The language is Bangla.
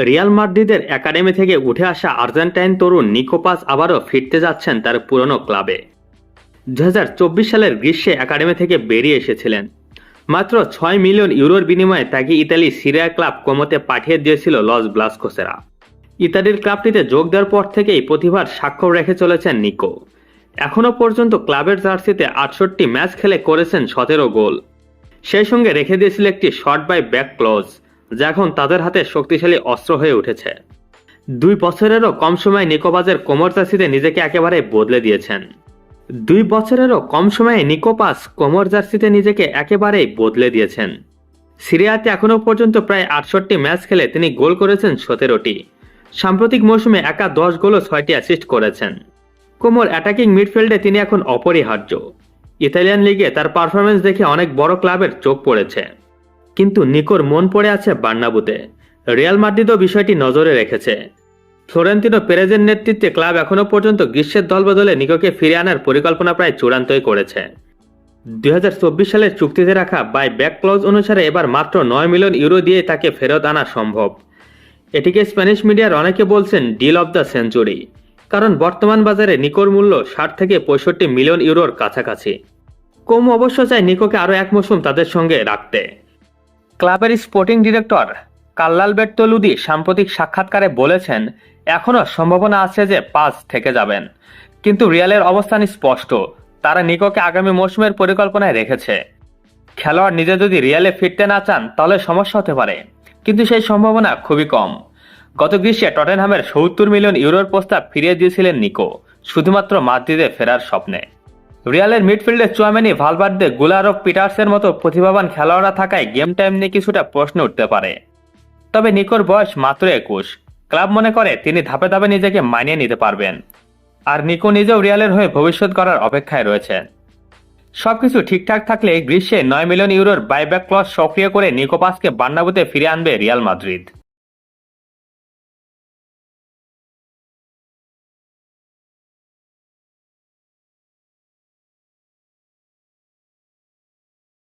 রিয়াল মাদ্রিদের একাডেমি থেকে উঠে আসা আর্জেন্টাইন তরুণ নিকো পাস আবারও ফিরতে যাচ্ছেন তার পুরনো ক্লাবে। 2024 সালের গ্রীষ্মে একাডেমি থেকে বেরিয়ে এসেছিলেন। মাত্র 6 মিলিয়ন ইউরোর বিনিময়ে তাকে ইতালি সিরিয়া ক্লাব কোমোতে পাঠিয়ে দিয়েছিল লস ব্লাসকোসেরা। ইতালির ক্লাবটিতে যোগ দেওয়ার পর থেকেই প্রতিভার স্বাক্ষর রেখে চলেছেন নিকো। এখনও পর্যন্ত ক্লাবের জার্সিতে 68 ম্যাচ খেলে করেছেন 17 গোল। সেই সঙ্গে রেখে দিয়েছিল একটি শট বাই ব্যাক ক্লজ, যা এখন তাদের হাতে শক্তিশালী অস্ত্র হয়ে উঠেছে। 2 বছরেরও কম সময়ে নিকো পাসের কোমর জার্সিতে নিজেকে একেবারে বদলে দিয়েছেন। 2 বছরেরও কম সময়ে নিকো পাস কোমর জার্সিতে নিজেকে একেবারেই বদলে দিয়েছেন। সিরিয়াতে এখনও পর্যন্ত প্রায় 68 ম্যাচ খেলে তিনি গোল করেছেন 17টি। সাম্প্রতিক মৌসুমে একা 10 গোল ও 6টি অ্যাসিস্ট করেছেন। কোমর অ্যাটাকিং মিডফিল্ডে তিনি এখন অপরিহার্য। ইতালিয়ান লিগে তার পারফরমেন্স দেখে অনেক বড় ক্লাবের চোখ পড়েছে। কিন্তু নিকোর মন পড়ে আছে বার্নাবুতে। রিয়াল মাদ্রিদও বিষয়টি নজরে রেখেছে। ফ্লোরেন্তিনো পেরেজের নেতৃত্বে ক্লাব এখনও পর্যন্ত গ্রীষ্মের দলবদলে নিকোকে ফিরিয়ে আনার পরিকল্পনা প্রায় চূড়ান্তই করেছে। 2024 সালের চুক্তিতে রাখা বাই ব্যাক ক্লজ অনুসারে এবার মাত্র 9 মিলিয়ন ইউরো দিয়ে তাকে ফেরত আনা সম্ভব। এটিকে স্প্যানিশ মিডিয়ার অনেকে বলছেন ডিল অব দ্য সেঞ্চুরি, কারণ বর্তমান বাজারে নিকোর মূল্য 60 থেকে 65 মিলিয়ন ইউরোর কাছাকাছি। কোমো অবশ্য চায় নিকোকে আরও এক মৌসুম তাদের সঙ্গে রাখতে। ক্লাবের স্পোর্টিং ডিরেক্টর কার্লোআলবের্তো লুদি সাম্প্রতিক সাক্ষাৎকারে বলেছেন, এখনও সম্ভাবনা আছে যে পাস থেকে যাবেন, কিন্তু রিয়ালের অবস্থান স্পষ্ট। তারা নিকোকে আগামী মৌসুমের পরিকল্পনায় রেখেছে। খেলোয়াড় নিজে যদি রিয়ালে ফিরতে না চান তাহলে সমস্যা হতে পারে, কিন্তু সেই সম্ভাবনা খুবই কম। গত গ্রীষ্মে টটেনহামের 70 মিলিয়ন ইউরোর প্রস্তাব ফিরিয়ে দিয়েছিলেন নিকো, শুধুমাত্র মাদ্রিদে ফেরার স্বপ্নে। রিয়ালের মিডফিল্ডে চুয়ামেনি, ভালভার্দে, গুলারভ, পিটারসের মতো প্রতিভাবান খেলোয়াড়রা থাকায় গেম টাইম নিয়ে কিছুটা প্রশ্ন উঠতে পারে। তবে নিকোর বয়স মাত্র 21। ক্লাব মনে করে তিনি ধাপে ধাপে নিজেকে মানিয়ে নিতে পারবেন। আর নিকো নিজেও রিয়ালের হয়ে ভবিষ্যৎ গড়ার অপেক্ষায় রয়েছে। সবকিছু ঠিকঠাক থাকলে গ্রীষ্মে 9 মিলিয়ন ইউরোর বাইব্যাক ক্লজ সক্রিয় করে নিকো পাসকে বার্নাবুতে ফিরে আনবে রিয়াল মাদ্রিদ।